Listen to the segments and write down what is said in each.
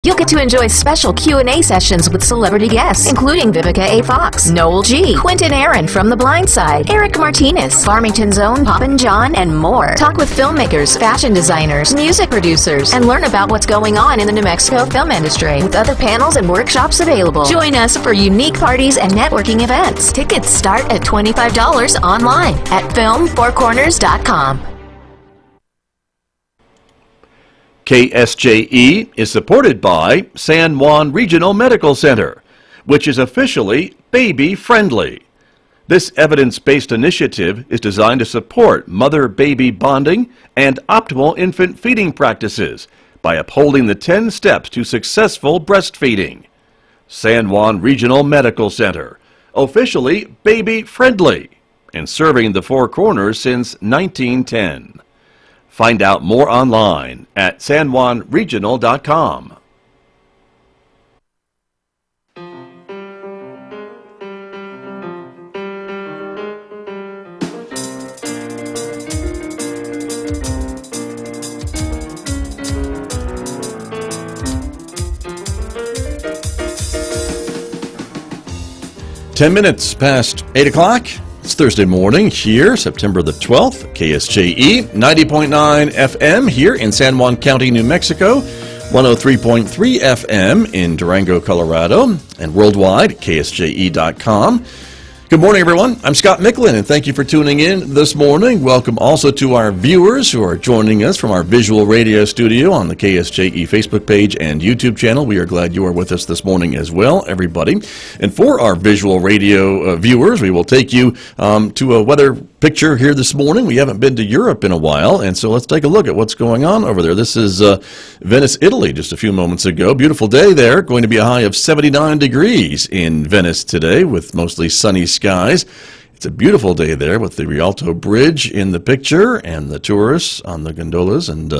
You'll get to enjoy special Q&A sessions with celebrity guests, including Vivica A. Fox, Noel G., Quentin Aaron from The Blind Side, Eric Martinez, Farmington's own Poppin' John, and more. Talk with filmmakers, fashion designers, music producers, and learn about what's going on in the New Mexico film industry, with other panels and workshops available. Join us for unique parties and networking events. Tickets start at $25 online at filmfourcorners.com. KSJE is supported by San Juan Regional Medical Center, which is officially baby-friendly. This evidence-based initiative is designed to support mother-baby bonding and optimal infant feeding practices by upholding the 10 steps to successful breastfeeding. San Juan Regional Medical Center, officially baby-friendly, and serving the Four Corners since 1910. Find out more online at sanjuanregional.com. Minutes past 8 o'clock. It's Thursday morning here, September the 12th, KSJE, 90.9 FM here in San Juan County, New Mexico, 103.3 FM in Durango, Colorado, and worldwide, KSJE.com. Good morning, everyone. I'm Scott Micklin, and thank you for tuning in this morning. Welcome also to our viewers who are joining us from our visual radio studio on the KSJE Facebook page and YouTube channel. We are glad you are with us this morning as well, everybody. And for our visual radio viewers, we will take you to a weather picture here this morning. We haven't been to Europe in a while, and so let's take a look at what's going on over there. This is Venice, Italy, just a few moments ago. Beautiful day there. Going to be a high of 79 degrees in Venice today with mostly sunny skies. It's a beautiful day there with the Rialto Bridge in the picture and the tourists on the gondolas and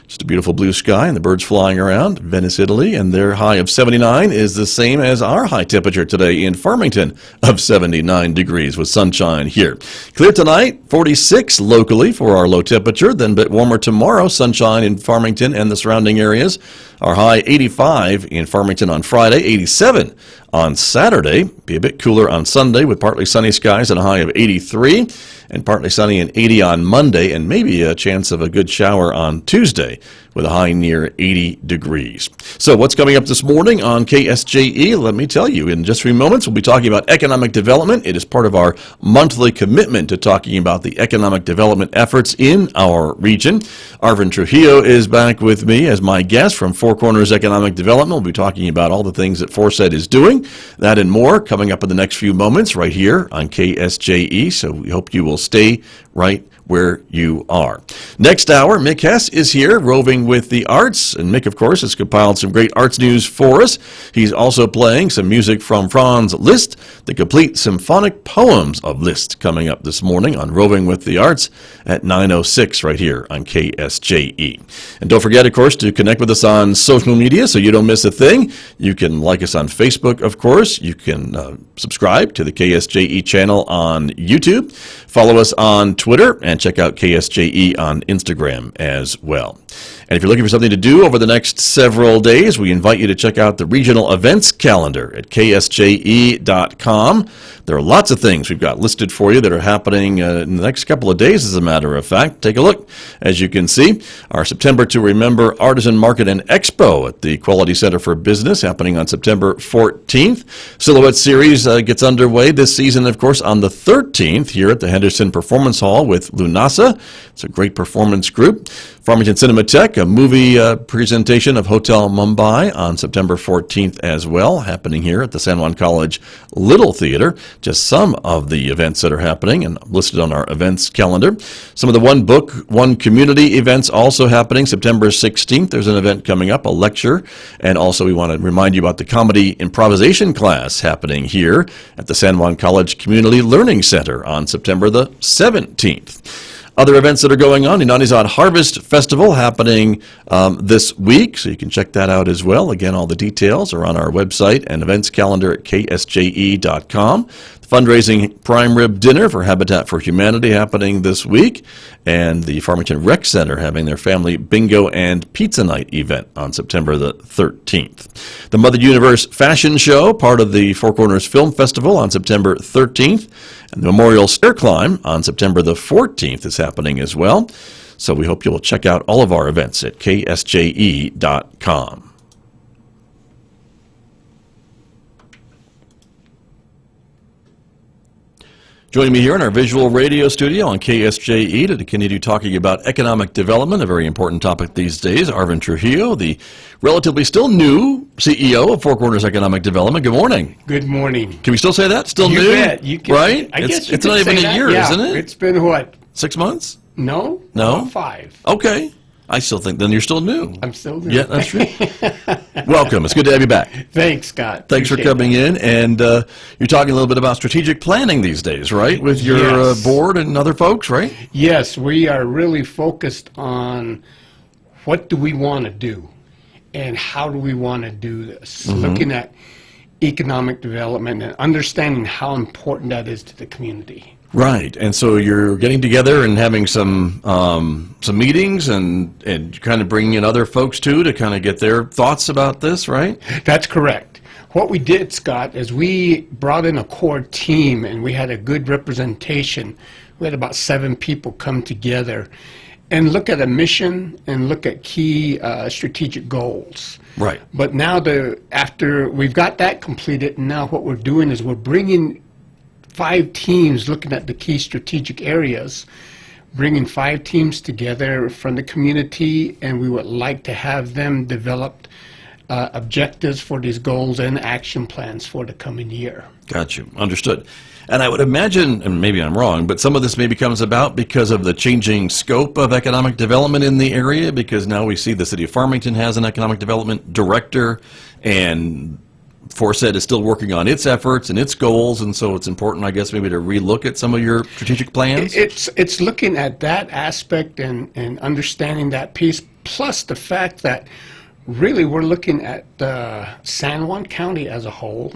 just a beautiful blue sky and the birds flying around. Venice, Italy, and their high of 79 is the same as our high temperature today in Farmington of 79 degrees with sunshine here. Clear tonight, 46 locally for our low temperature, then a bit warmer tomorrow, sunshine in Farmington and the surrounding areas. Our high 85 in Farmington on Friday, 87 on Saturday. Be a bit cooler on Sunday with partly sunny skies and a high of 83, and partly sunny and 80 on Monday, and maybe a chance of a good shower on Tuesday with a high near 80 degrees. So what's coming up this morning on KSJE? Let me tell you. In just a few moments, we'll be talking about economic development. It is part of our monthly commitment to talking about the economic development efforts in our region. Arvin Trujillo is back with me as my guest from Four Corners Economic Development. We'll be talking about all the things that Foresight is doing. That and more coming up in the next few moments right here on KSJE. So we hope you will stay right where you are. Next hour, Mick Hess is here, roving with the arts, and Mick, of course, has compiled some great arts news for us. He's also playing some music from Franz Liszt, the complete symphonic poems of Liszt, coming up this morning on Roving with the Arts at 9:06 right here on KSJE. And don't forget, of course, to connect with us on social media so you don't miss a thing. You can like us on Facebook, of course. You can subscribe to the KSJE channel on YouTube. Follow us on Twitter, and check out KSJE on Instagram as well. And if you're looking for something to do over the next several days, we invite you to check out the regional events calendar at ksje.com. There are lots of things we've got listed for you that are happening in the next couple of days, as a matter of fact. Take a look. As you can see, our September to Remember Artisan Market and Expo at the Quality Center for Business happening on September 14th. Silhouette Series gets underway this season, of course, on the 13th here at the Henderson Performance Hall with Lunasa. It's a great performance group. Farmington Cinematheque, a movie presentation of Hotel Mumbai on September 14th as well, happening here at the San Juan College Little Theater. Just some of the events that are happening and listed on our events calendar. Some of the One Book, One Community events also happening September 16th. There's an event coming up, a lecture, and also we want to remind you about the comedy improvisation class happening here at the San Juan College Community Learning Center on September the 17th. Other events that are going on, Inanizad Harvest Festival happening this week, so you can check that out as well. Again, all the details are on our website and events calendar at ksje.com. Fundraising prime rib dinner for Habitat for Humanity happening this week, and the Farmington Rec Center having their family bingo and pizza night event on September the 13th. The Mother Universe Fashion Show, part of the Four Corners Film Festival, on September 13th, and the Memorial Stair Climb on September the 14th is happening as well. So we hope you will check out all of our events at ksje.com. Joining me here in our visual radio studio on KSJE to continue talking about economic development, a very important topic these days, Arvin Trujillo, the relatively still new CEO of Four Corners Economic Development. Good morning. Good morning. Can we still say that? Still You new? bet. You can, right? I guess it's not even a year, isn't it? It's been what? 6 months? No? No? 5. Okay. I still think then you're still new. I'm still new. Yeah, that's true. Welcome. It's good to have you back. Thanks, Scott. Thanks for Appreciate coming in. And you're talking a little bit about strategic planning these days, right? With your Yes. board and other folks, right? Yes, we are really focused on what do we want to do and how do we want to do this. Looking at economic development and understanding how important that is to the community. Right. And so you're getting together and having some meetings and kind of bringing in other folks too to kind of get their thoughts about this, right? That's correct. What we did, Scott, is we brought in a core team and we had a good representation. We had about 7 people come together and look at a mission and look at key strategic goals. Right. But now after we've got that completed, now what we're doing is we're bringing 5 teams looking at the key strategic areas, bringing 5 teams together from the community, and we would like to have them develop objectives for these goals and action plans for the coming year. Got you. Understood. And I would imagine, and maybe I'm wrong, but some of this maybe comes about because of the changing scope of economic development in the area, because now we see the city of Farmington has an economic development director, and Forset is still working on its efforts and its goals, and so it's important, I guess, maybe to relook at some of your strategic plans? It's looking at that aspect and understanding that piece, plus the fact that really we're looking at San Juan County as a whole.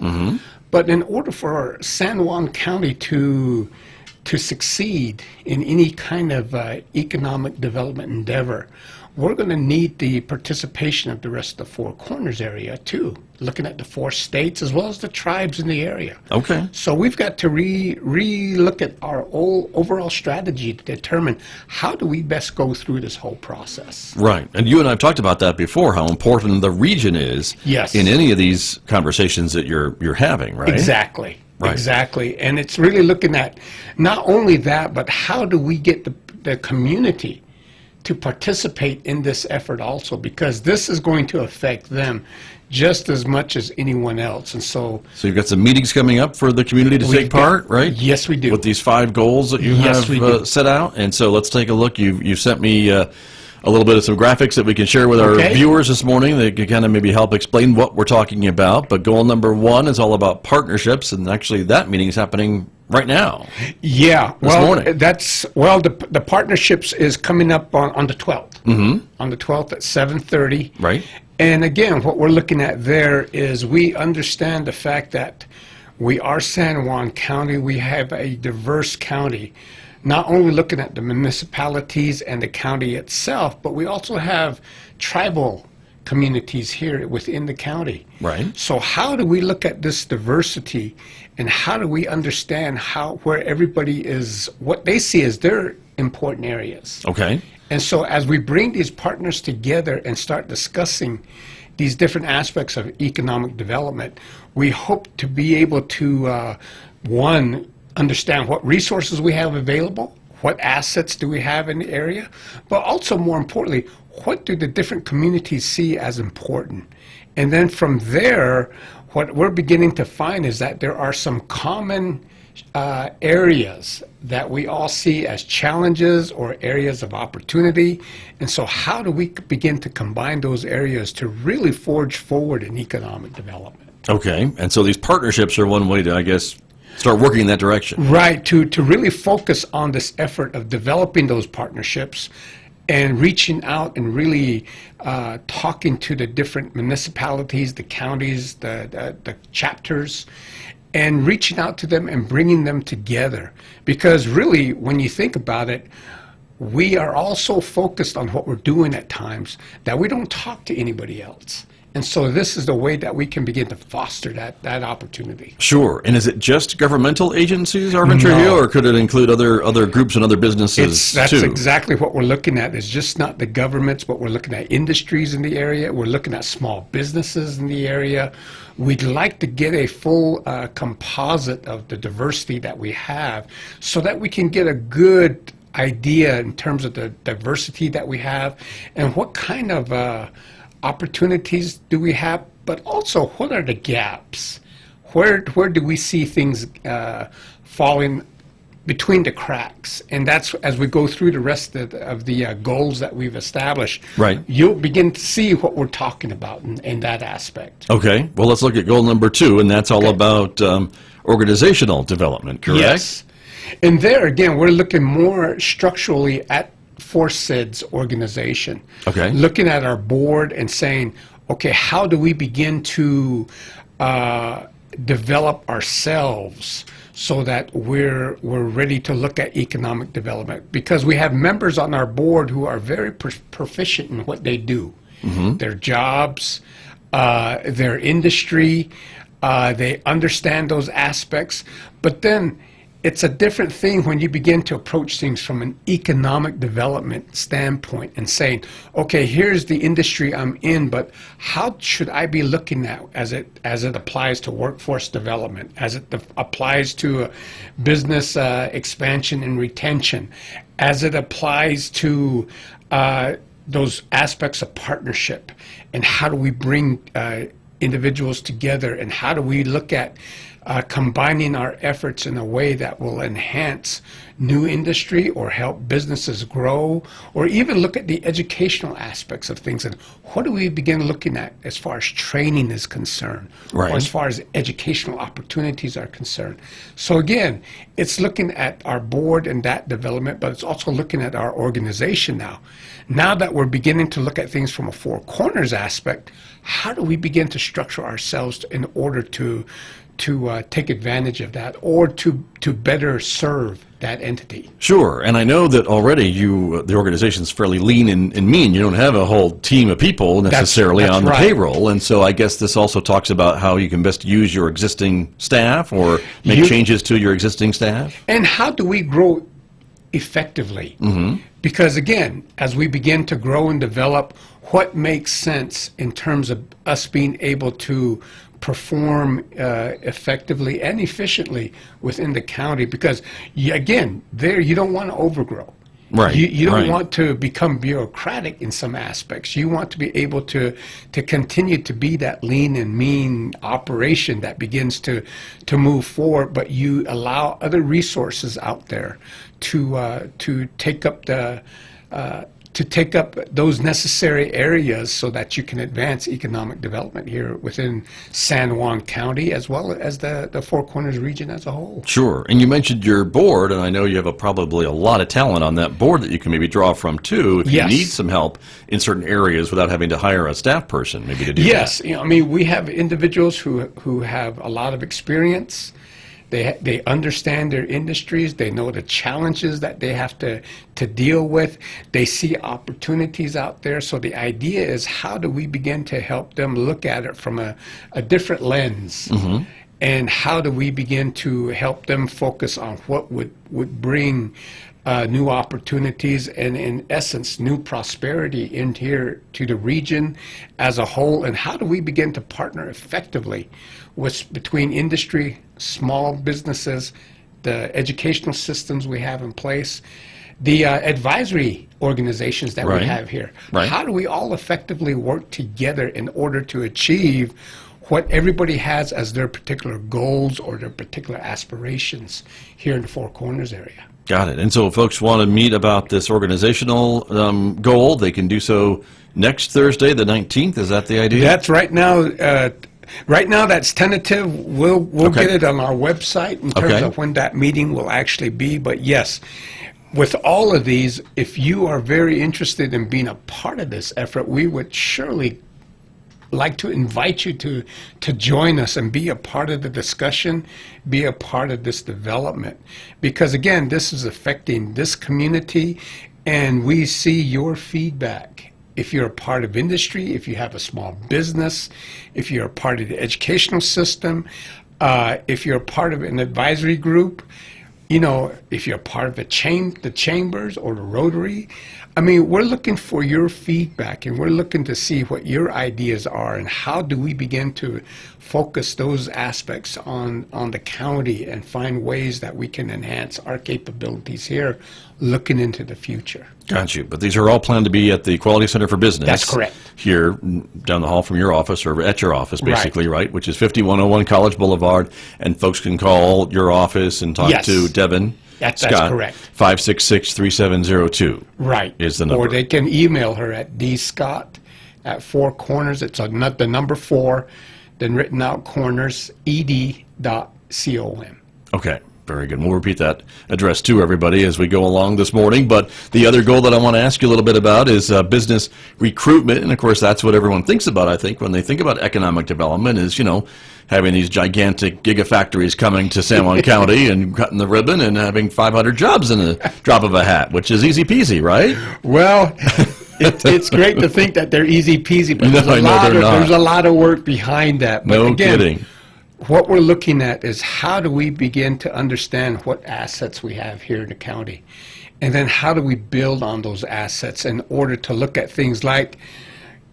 But in order for San Juan County to succeed in any kind of economic development endeavor, we're going to need the participation of the rest of the Four Corners area too, looking at the 4 states as well as the tribes in the area. Okay. So we've got to re-look at our overall strategy to determine how do we best go through this whole process. Right. And you and I have talked about that before, how important the region is Yes. in any of these conversations that you're having, right? Exactly. Right. Exactly. And it's really looking at not only that, but how do we get the community to participate in this effort also, because this is going to affect them just as much as anyone else. And so you've got some meetings coming up for the community to take part, right? Yes, we do. With these 5 goals that you Yes, we do. have set out. And so let's take a look. You sent me a little bit of some graphics that we can share with our Okay. viewers this morning that can kind of maybe help explain what we're talking about. But goal number 1 is all about partnerships, and actually that meeting is happening right now. Yeah, This morning. The partnerships is coming up on the 12th. On the 12th at 7:30. Right. And again, what we're looking at there is we understand the fact that we are San Juan County. We have a diverse county, not only looking at the municipalities and the county itself, but we also have tribal communities here within the county. Right. So how do we look at this diversity, and how do we understand where everybody is, what they see as their important areas? Okay. And so as we bring these partners together and start discussing these different aspects of economic development, we hope to be able to, one, understand what resources we have available, what assets do we have in the area, but also more importantly, what do the different communities see as important? And then from there, what we're beginning to find is that there are some common areas that we all see as challenges or areas of opportunity. And so how do we begin to combine those areas to really forge forward in economic development? Okay. And so these partnerships are one way to, I guess, start working in that direction. Right, to really focus on this effort of developing those partnerships and reaching out and really talking to the different municipalities, the counties, the chapters, and reaching out to them and bringing them together. Because really, when you think about it, we are all so focused on what we're doing at times that we don't talk to anybody else. And so this is the way that we can begin to foster that opportunity. Sure. And is it just governmental agencies, Arvin Trujillo, or could it include other groups and other businesses That's too? exactly what we're looking at. It's just not the governments, but we're looking at industries in the area. We're looking at small businesses in the area. We'd like to get a full composite of the diversity that we have so that we can get a good idea in terms of the diversity that we have and what kind of opportunities do we have, but also what are the gaps? Where do we see things falling between the cracks? And that's as we go through the rest of the goals that we've established. Right. You'll begin to see what we're talking about in that aspect. Okay. Well, let's look at goal number 2, and that's all about organizational development, correct? Yes. And there, again, we're looking more structurally at ForSID's organization. Okay. Looking at our board and saying, okay, how do we begin to develop ourselves so that we're ready to look at economic development? Because we have members on our board who are very proficient in what they do, their jobs, their industry. They understand those aspects, but then it's a different thing when you begin to approach things from an economic development standpoint and saying, okay, here's the industry I'm in, but how should I be looking at as it applies to workforce development, as it applies to business expansion and retention, as it applies to those aspects of partnership, and how do we bring individuals together, and how do we look at combining our efforts in a way that will enhance new industry or help businesses grow, or even look at the educational aspects of things, and what do we begin looking at as far as training is concerned, right, or as far as educational opportunities are concerned. So again, it's looking at our board and that development, but it's also looking at our organization now. Now that we're beginning to look at things from a four corners aspect, how do we begin to structure ourselves in order to take advantage of that, or to better serve that entity? Sure, and I know that already the organization's fairly lean and mean. You don't have a whole team of people necessarily that's on the right. payroll, and so I guess this also talks about how you can best use your existing staff or make changes to your existing staff. And how do we grow effectively? Because again, as we begin to grow and develop, what makes sense in terms of us being able to perform effectively and efficiently within the county? Because again, there you don't want to overgrow. Right. You don't right. want to become bureaucratic in some aspects. You want to be able to continue to be that lean and mean operation that begins to move forward, but you allow other resources out there to take up those necessary areas so that you can advance economic development here within San Juan County as well as the Four Corners region as a whole. Sure. And you mentioned your board, and I know you have probably a lot of talent on that board that you can maybe draw from too if Yes. you need some help in certain areas without having to hire a staff person maybe to do Yes, that. you know, I mean, we have individuals who have a lot of experience. They understand their industries. They know the challenges that they have to deal with. They see opportunities out there. So the idea is, how do we begin to help them look at it from a different lens? And how do we begin to help them focus on what would bring new opportunities and, in essence, new prosperity in here to the region as a whole? And how do we begin to partner effectively between industry, small businesses, the educational systems we have in place, the advisory organizations that Right. we have here? Right. How do we all effectively work together in order to achieve what everybody has as their particular goals or their particular aspirations here in the Four Corners area? Got it. And so if folks want to meet about this organizational goal, they can do so next Thursday, the 19th. Is that the idea? That's right now. Right now, that's tentative. We'll Okay. get it on our website in terms Okay. of when that meeting will actually be. But yes, with all of these, if you are very interested in being a part of this effort, we would surely like to invite you to join us and be a part of the discussion, be a part of this development. Because again, this is affecting this community, and we see your feedback. If you're a part of industry, if you have a small business, if you're a part of the educational system, if you're a part of an advisory group, if you're a part of the chambers or the Rotary, I mean, we're looking for your feedback, and we're looking to see what your ideas are and how do we begin to focus those aspects on the county and find ways that we can enhance our capabilities here looking into the future. Got you. But these are all planned to be at the Quality Center for Business. That's correct. Here down the hall from your office, or at your office, basically, right? Which is 5101 College Boulevard. And folks can call your office and talk to Devin. That's Scott, correct. 566-3702. Right. Is the number. Or they can email her at dscott@Four Corners. It's the number 4, then written out corners, ed.com. Okay. Very good. We'll repeat that address to everybody as we go along this morning. But the other goal that I want to ask you a little bit about is business recruitment. And, of course, that's what everyone thinks about, I think, when they think about economic development is, having these gigantic gigafactories coming to San Juan County and cutting the ribbon and having 500 jobs in a drop of a hat, which is easy peasy, right? Well, it's great to think that they're easy peasy, but No, there's a lot of work behind that. But No again, kidding. What we're looking at is how do we begin to understand what assets we have here in the county, and then how do we build on those assets in order to look at things like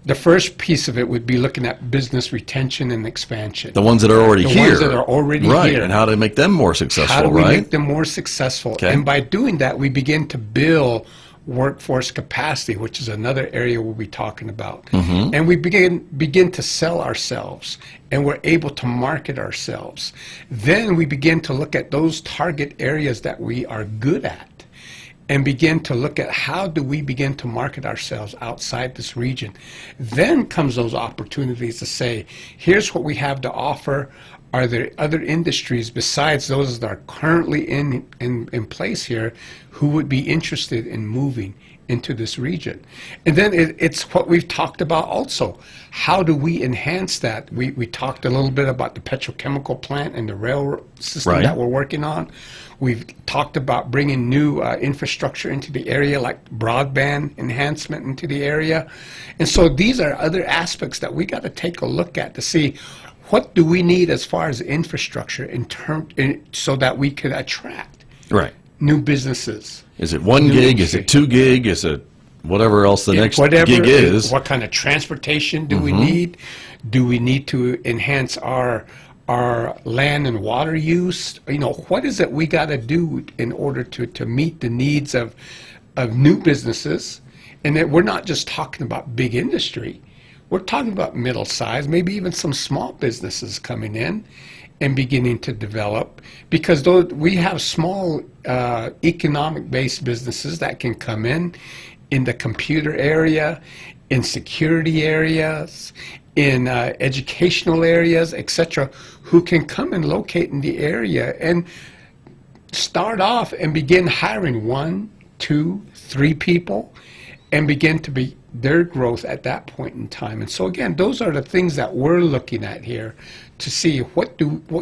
the first piece of it would be looking at business retention and expansion. The ones that are already here. The ones that are already right, here. And how to make them more successful, How do we right? make them more successful? Okay. And by doing that, we begin to build workforce capacity, which is another area we'll be talking about. Mm-hmm. And we begin to sell ourselves, and we're able to market ourselves. Then we begin to look at those target areas that we are good at, and begin to look at how do we begin to market ourselves outside this region. Then comes those opportunities to say, here's what we have to offer. Are there other industries besides those that are currently in place here who would be interested in moving into this region? And then it's what we've talked about also. How do we enhance that? We talked a little bit about the petrochemical plant and the railroad system that we're working on. We've talked about bringing new infrastructure into the area, like broadband enhancement into the area. And so these are other aspects that we got to take a look at to see what do we need as far as infrastructure so that we could attract new businesses. Is it 1 gig? Is it 2 gig? Is it whatever else the next gig is? What kind of transportation do we need? Do we need to enhance our land and water use? What is it we got to do in order to meet the needs of new businesses? And that we're not just talking about big industry. We're talking about middle-sized, maybe even some small businesses coming in and beginning to develop, because we have small economic-based businesses that can come in the computer area, in security areas, in educational areas, etc., who can come and locate in the area and start off and begin hiring 1, 2, 3 people and begin to be their growth at that point in time. And so again, those are the things that we're looking at here to see what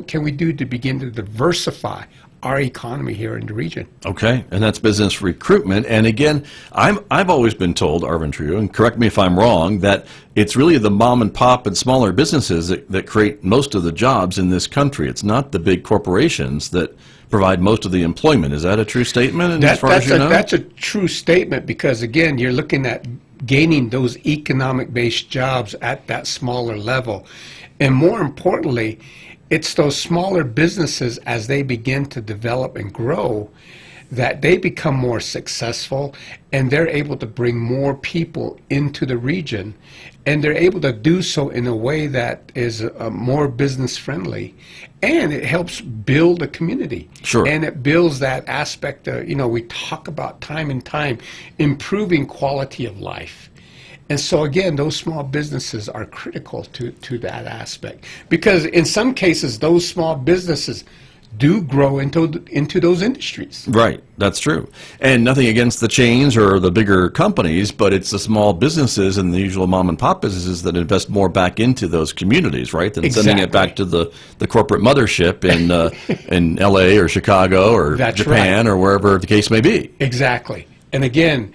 can we do to begin to diversify our economy here in the region. Okay, and that's business recruitment. And again, I've always been told, Arvin Trujillo, and correct me if I'm wrong, that it's really the mom and pop and smaller businesses that create most of the jobs in this country. It's not the big corporations that provide most of the employment. Is that a true statement? As far as you know? That's a true statement, because again, you're looking at gaining those economic-based jobs at that smaller level. And more importantly, it's those smaller businesses, as they begin to develop and grow, that they become more successful, and they're able to bring more people into the region, and they're able to do so in a way that is more business friendly, and it helps build a community. Sure. And it builds that aspect of, we talk about time and time improving quality of life. And so again, those small businesses are critical to that aspect, because in some cases those small businesses do grow into those industries. Right, that's true. And nothing against the chains or the bigger companies, but it's the small businesses and the usual mom and pop businesses that invest more back into those communities, right, than sending it back to the corporate mothership in LA or Chicago or That's Japan right. or wherever the case may be. Exactly. And again,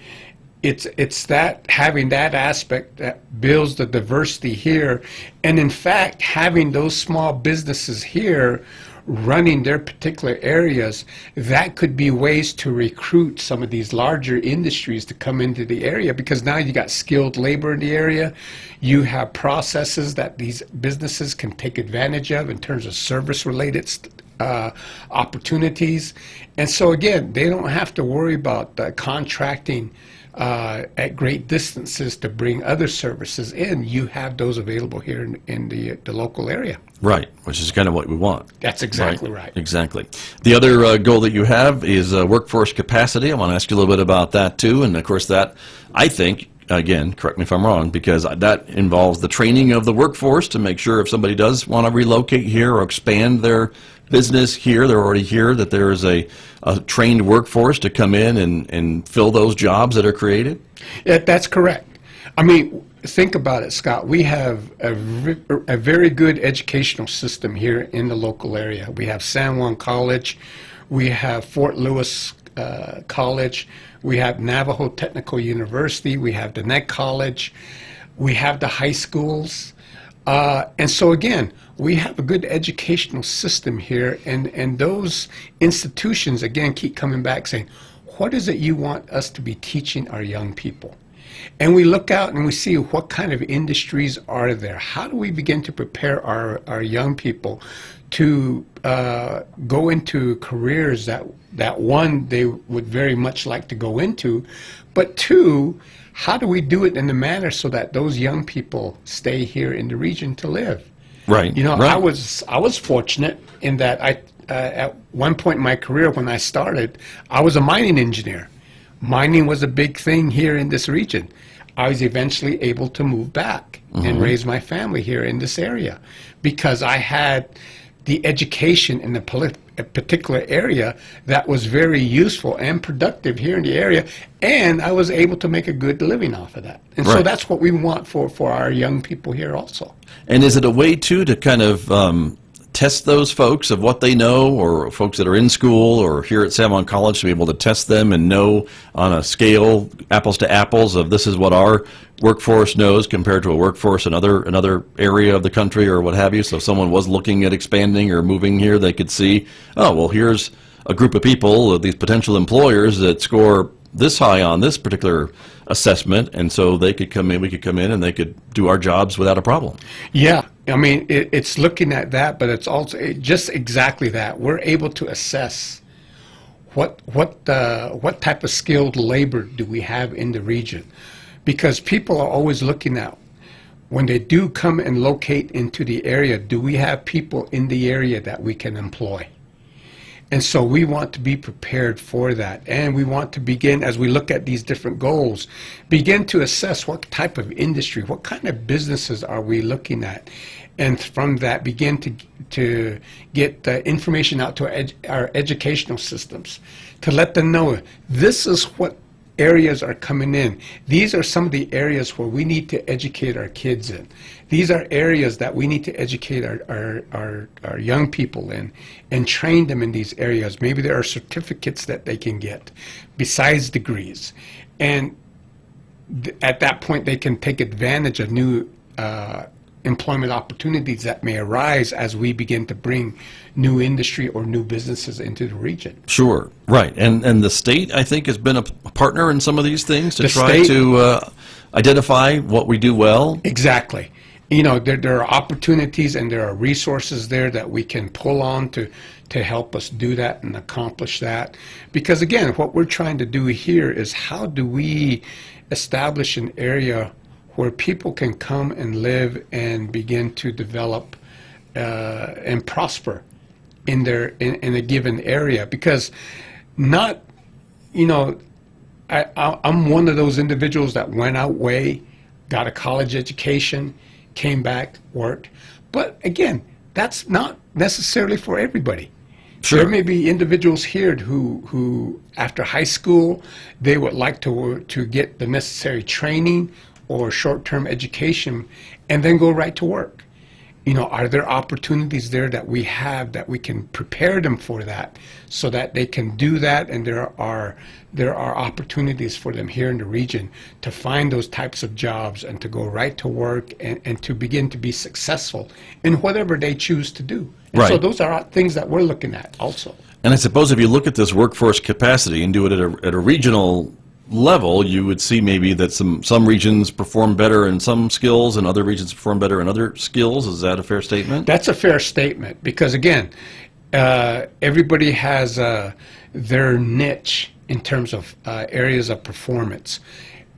it's that having that aspect that builds the diversity here, and in fact having those small businesses here running their particular areas, that could be ways to recruit some of these larger industries to come into the area, because now you got skilled labor in the area, you have processes that these businesses can take advantage of in terms of service related opportunities. And so again, they don't have to worry about contracting at great distances to bring other services in. You have those available here in the local area. Right, which is kind of what we want. That's exactly right. Exactly. The other goal that you have is workforce capacity. I want to ask you a little bit about that too. And of course that, I think, again, correct me if I'm wrong, because that involves the training of the workforce to make sure if somebody does want to relocate here or expand their business here, they're already here, that there is a trained workforce to come in and fill those jobs that are created? Yeah, that's correct. I mean, think about it, Scott. We have a very good educational system here in the local area. We have San Juan College, we have Fort Lewis College, we have Navajo Technical University, we have the Neck College, we have the high schools. And so again, we have a good educational system here, and those institutions, again, keep coming back saying, what is it you want us to be teaching our young people? And we look out and we see what kind of industries are there. How do we begin to prepare our young people to go into careers that one, they would very much like to go into, but two, how do we do it in a manner so that those young people stay here in the region to live? Right. You know, right. I was fortunate in that at one point in my career when I started, I was a mining engineer. Mining was a big thing here in this region. I was eventually able to move back and raise my family here in this area because I had the education in the particular area that was very useful and productive here in the area, and I was able to make a good living off of that. And so that's what we want for our young people here also. And is it a way, too, to kind of test those folks of what they know, or folks that are in school or here at San Juan College, to be able to test them and know on a scale, apples to apples, of this is what our workforce knows compared to a workforce in another area of the country or what have you? So if someone was looking at expanding or moving here, they could see, oh, well, here's a group of people, these potential employers that score this high on this particular assessment, and so they could come in, we could come in, and they could do our jobs without a problem. Yeah, I mean, it's looking at that, but it's also just exactly that. We're able to assess what type of skilled labor do we have in the region, because people are always looking at, when they do come and locate into the area, do we have people in the area that we can employ? And so we want to be prepared for that. And we want to begin, as we look at these different goals, begin to assess what type of industry, what kind of businesses are we looking at. And from that, begin to get the information out to our educational systems, to let them know this is what areas are coming in. These are some of the areas where we need to educate our kids in. These are areas that we need to educate our young people in and train them in these areas. Maybe there are certificates that they can get besides degrees. And at that point, they can take advantage of new employment opportunities that may arise as we begin to bring new industry or new businesses into the region. Sure, right. And the state, I think, has been a partner in some of these things to try to identify what we do well. Exactly. You know, there are opportunities and there are resources there that we can pull on to help us do that and accomplish that. Because again, what we're trying to do here is, how do we establish an area where people can come and live and begin to develop and prosper in a given area? Because not, you know, I'm one of those individuals that went out way, got a college education, came back, worked. But again, that's not necessarily for everybody. Sure. There may be individuals here who after high school, they would like to get the necessary training or short-term education and then go right to work. You know, are there opportunities there that we have that we can prepare them for that so that they can do that? And there are opportunities for them here in the region to find those types of jobs and to go right to work and to begin to be successful in whatever they choose to do. And so Right. those are things that we're looking at also. And I suppose if you look at this workforce capacity and do it at a regional level, you would see maybe that some regions perform better in some skills and other regions perform better in other skills. Is that a fair statement? That's a fair statement because, again, everybody has their niche in terms of areas of performance.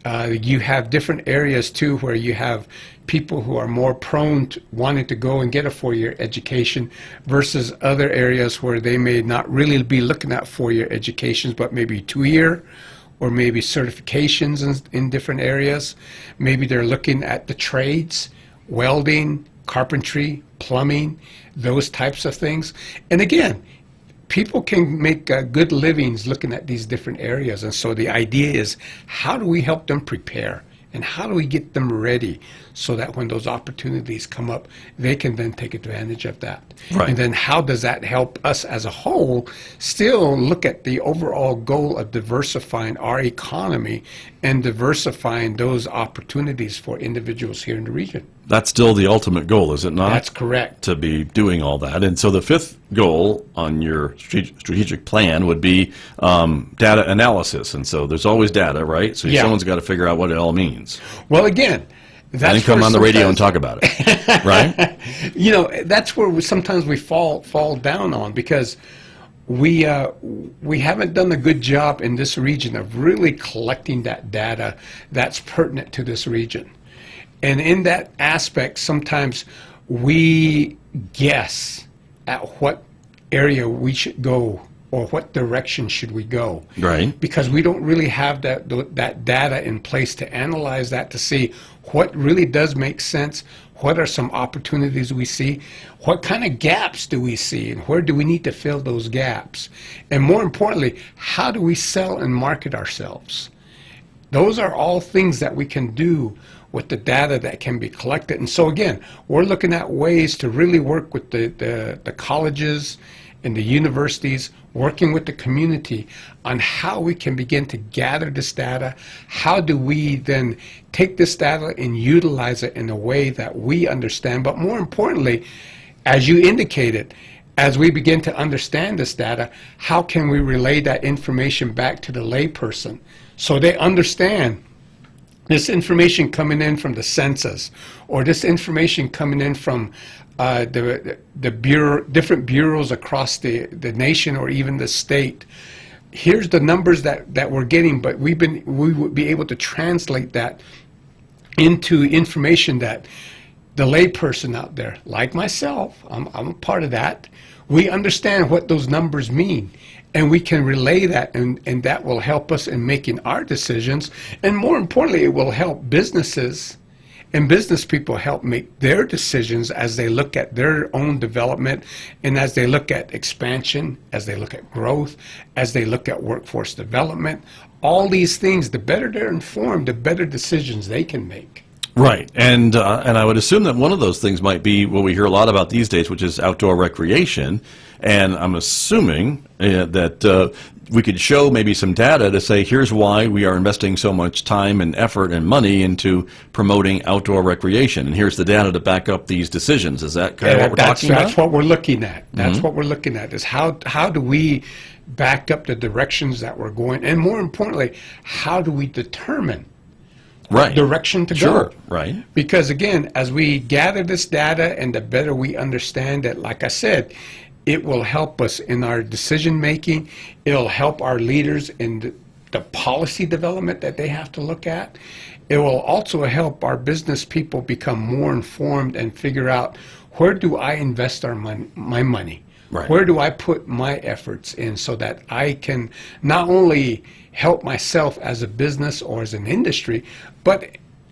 You have different areas, too, where you have people who are more prone to wanting to go and get a four-year education versus other areas where they may not really be looking at four-year educations, but maybe two-year or maybe certifications in different areas. Maybe they're looking at the trades, welding, carpentry, plumbing, those types of things. And again, people can make good livings looking at these different areas. And so the idea is, how do we help them prepare? And how do we get them ready so that when those opportunities come up, they can then take advantage of that? Right. And then how does that help us as a whole still look at the overall goal of diversifying our economy and diversifying those opportunities for individuals here in the region? That's still the ultimate goal, is it not? That's correct. To be doing all that. And so the fifth goal on your strategic plan would be data analysis. And so there's always data, right? So Yeah. someone's got to figure out what it all means. Well, again, that's And then come where on the radio and sometimes- talk about it, right? You know, that's where sometimes we fall down on because we haven't done a good job in this region of really collecting that data that's pertinent to this region. And in that aspect, sometimes we guess at what area we should go or what direction should we go. Right. Because we don't really have that data in place to analyze that, to see what really does make sense, what are some opportunities we see, what kind of gaps do we see, and where do we need to fill those gaps? And more importantly, how do we sell and market ourselves? Those are all things that we can do with the data that can be collected. And so again, we're looking at ways to really work with the colleges and the universities, working with the community on how we can begin to gather this data. How do we then take this data and utilize it in a way that we understand? But more importantly, as you indicated, as we begin to understand this data, how can we relay that information back to the layperson so they understand this information coming in from the census or this information coming in from the bureau, different bureaus across the nation or even the state. Here's the numbers that we're getting, but we would be able to translate that into information that the layperson out there, like myself, I'm a part of that, we understand what those numbers mean. And we can relay that, and that will help us in making our decisions. And more importantly, it will help businesses and business people help make their decisions as they look at their own development and as they look at expansion, as they look at growth, as they look at workforce development. All these things, the better they're informed, the better decisions they can make. Right, and I would assume that one of those things might be what we hear a lot about these days, which is outdoor recreation. And I'm assuming that we could show maybe some data to say, here's why we are investing so much time and effort and money into promoting outdoor recreation, and here's the data to back up these decisions. Is that kind of what we're talking about? That's what we're looking at. That's what we're looking at, is how do we back up the directions that we're going, and more importantly, how do we determine Right. direction to Sure, go? right. Because again, as we gather this data and the better we understand it, like I said, it will help us in our decision making. It'll help our leaders in the policy development that they have to look at. It will also help our business people become more informed and figure out, where do I invest my money? Right. Where do I put my efforts in so that I can not only help myself as a business or as an industry, but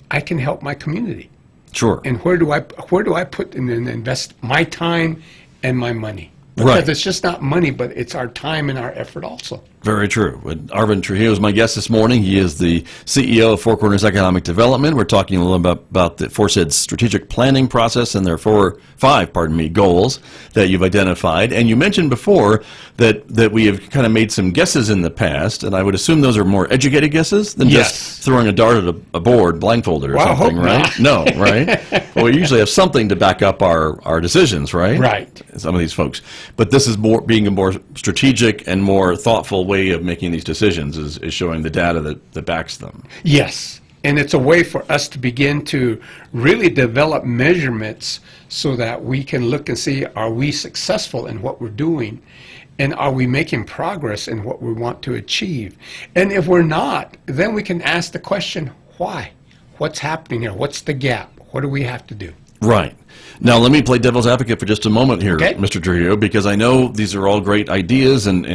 I can help my community? Sure. And where do I put and invest my time and my money? Because Right. it's just not money, but it's our time and our effort also. Very true. Arvin Trujillo is my guest this morning. He is the CEO of Four Corners Economic Development. We're talking a little about the aforesaid strategic planning process and their five goals that you've identified. And you mentioned before that we have kind of made some guesses in the past, and I would assume those are more educated guesses than Yes. just throwing a dart at a board blindfolded or Well, I something, hope right? No, right? Well, we usually have something to back up our decisions, right? Right. Some of these folks. But this is being a more strategic and more thoughtful way of making these decisions is showing the data that backs them. Yes. And it's a way for us to begin to really develop measurements so that we can look and see, are we successful in what we're doing? And are we making progress in what we want to achieve? And if we're not, then we can ask the question, why? What's happening here? What's the gap? What do we have to do? Right. Now, let me play devil's advocate for just a moment here, Okay. Mr. Trujillo, because I know these are all great ideas and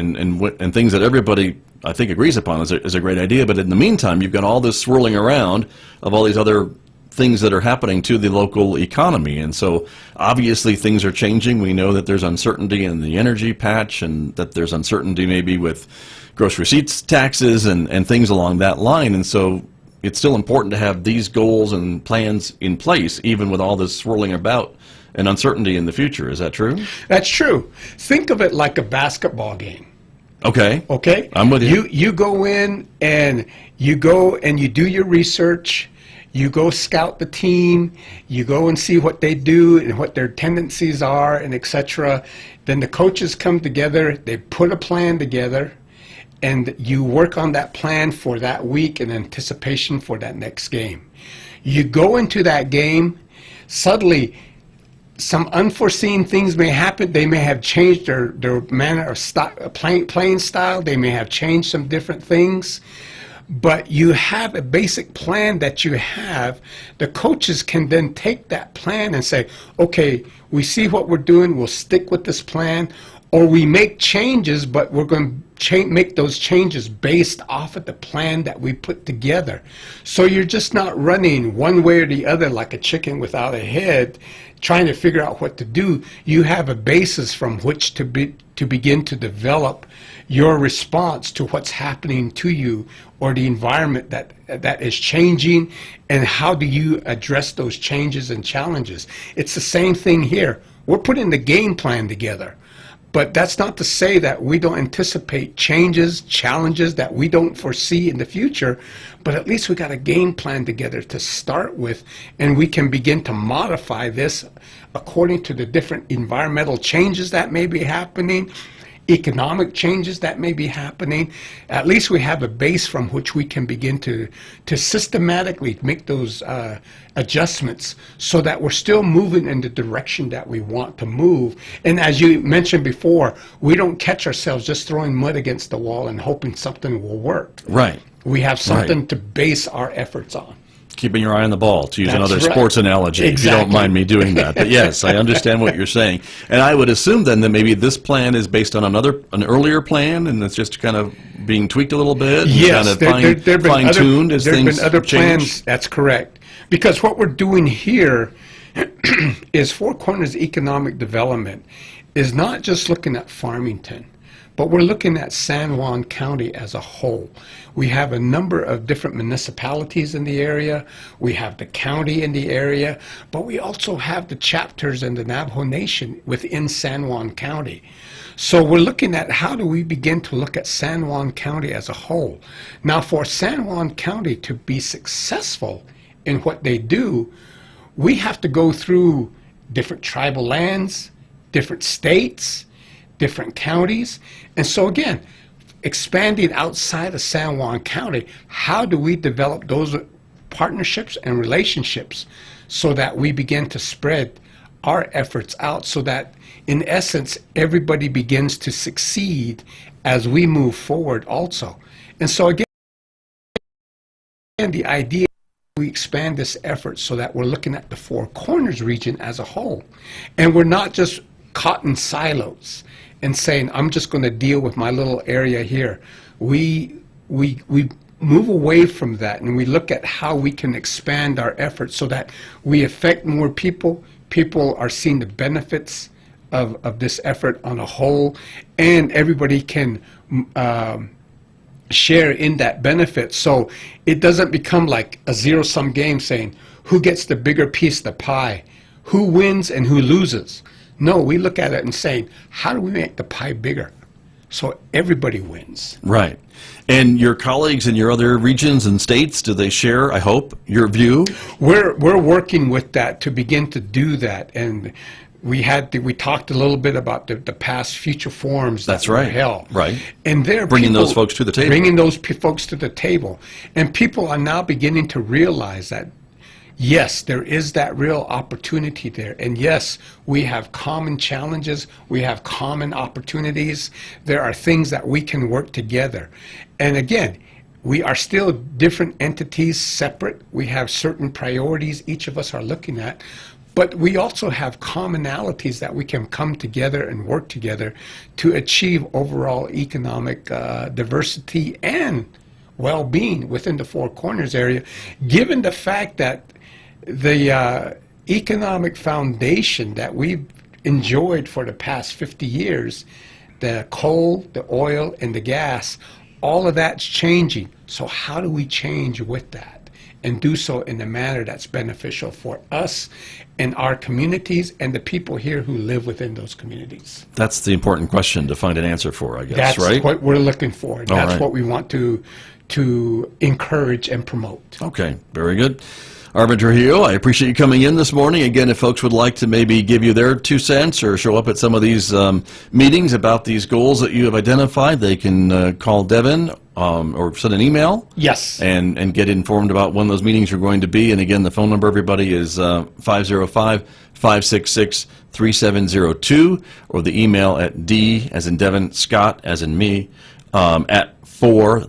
things that everybody, I think, agrees upon is a great idea. But in the meantime, you've got all this swirling around of all these other things that are happening to the local economy. And so obviously things are changing. We know that there's uncertainty in the energy patch and that there's uncertainty maybe with gross receipts taxes and things along that line. And so it's still important to have these goals and plans in place, even with all this swirling about and uncertainty in the future. Is that true? That's true. Think of it like a basketball game. Okay. Okay? I'm with you. You go in and you do your research. You go scout the team. You go and see what they do and what their tendencies are and etc. Then the coaches come together. They put a plan together. And you work on that plan for that week in anticipation for that next game. You go into that game, suddenly some unforeseen things may happen. They may have changed their manner of playing style. They may have changed some different things. But you have a basic plan that you have. The coaches can then take that plan and say, okay, we see what we're doing. We'll stick with this plan. Or we make changes, but we're going to make those changes based off of the plan that we put together. So you're just not running one way or the other like a chicken without a head, trying to figure out what to do. You have a basis from which to begin to develop your response to what's happening to you or the environment that is changing, and how do you address those changes and challenges. It's the same thing here. We're putting the game plan together. But that's not to say that we don't anticipate changes, challenges that we don't foresee in the future, but at least we got a game plan together to start with, and we can begin to modify this according to the different environmental changes that may be happening, economic changes that may be happening. At least we have a base from which we can begin to systematically make those adjustments so that we're still moving in the direction that we want to move. And as you mentioned before, we don't catch ourselves just throwing mud against the wall and hoping something will work. Right. We have something to base our efforts on. Keeping your eye on the ball, to use That's another right. sports analogy, if you don't mind me doing that. But yes, I understand what you're saying. And I would assume then that maybe this plan is based on an earlier plan, and it's just kind of being tweaked a little bit, Yes, and kind of fine-tuned as things been other change. plans. That's correct. Because what we're doing here is Four Corners Economic Development is not just looking at Farmington, but we're looking at San Juan County as a whole. We have a number of different municipalities in the area. We have the county in the area, but we also have the chapters in the Navajo Nation within San Juan County. So we're looking at how do we begin to look at San Juan County as a whole. Now, for San Juan County to be successful in what they do, we have to go through different tribal lands, different states, different counties. And so again, expanding outside of San Juan County, how do we develop those partnerships and relationships so that we begin to spread our efforts out so that in essence everybody begins to succeed as we move forward also. And so again, the idea we expand this effort so that we're looking at the Four Corners region as a whole. And we're not just caught in silos and saying, I'm just going to deal with my little area here. We move away from that and we look at how we can expand our efforts so that we affect more people. People are seeing the benefits of this effort on a whole, and everybody can share in that benefit. So it doesn't become like a zero-sum game saying who gets the bigger piece of the pie, who wins and who loses. No, we look at it and saying, how do we make the pie bigger so everybody wins? Right. And your colleagues in your other regions and states, do they share, I hope, your view? We're working with that to begin to do that, and we talked a little bit about the past future forums that were held. Right. And they're bringing those folks to the table. Bringing those folks to the table, and people are now beginning to realize that. Yes, there is that real opportunity there. And yes, we have common challenges. We have common opportunities. There are things that we can work together. And again, we are still different entities, separate. We have certain priorities each of us are looking at. But we also have commonalities that we can come together and work together to achieve overall economic diversity and well-being within the Four Corners area, given the fact that the economic foundation that we've enjoyed for the past 50 years, the coal, the oil, and the gas, all of that's changing. So how do we change with that and do so in a manner that's beneficial for us and our communities and the people here who live within those communities? That's the important question to find an answer for, I guess, that's right? That's what we're looking for. That's right. what we want to encourage and promote. Okay, very good. Arvin Trujillo, I appreciate you coming in this morning. Again, if folks would like to maybe give you their 2 cents or show up at some of these meetings about these goals that you have identified, they can call Devin or send an email. Yes. And get informed about when those meetings are going to be. And again, the phone number, everybody, is 505-566-3702, or the email at D as in Devin, Scott as in me, at 4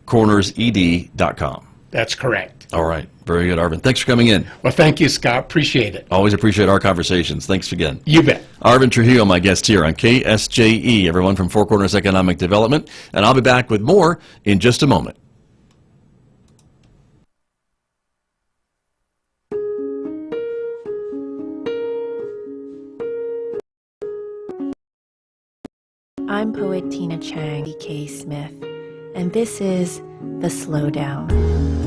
cornersed.com. That's correct. All right. Very good, Arvin. Thanks for coming in. Well, thank you, Scott. Appreciate it. Always appreciate our conversations. Thanks again. You bet. Arvin Trujillo, my guest here on KSJE, everyone from Four Corners Economic Development. And I'll be back with more in just a moment. I'm poet Tina Chang, E.K. Smith, and this is The Slowdown.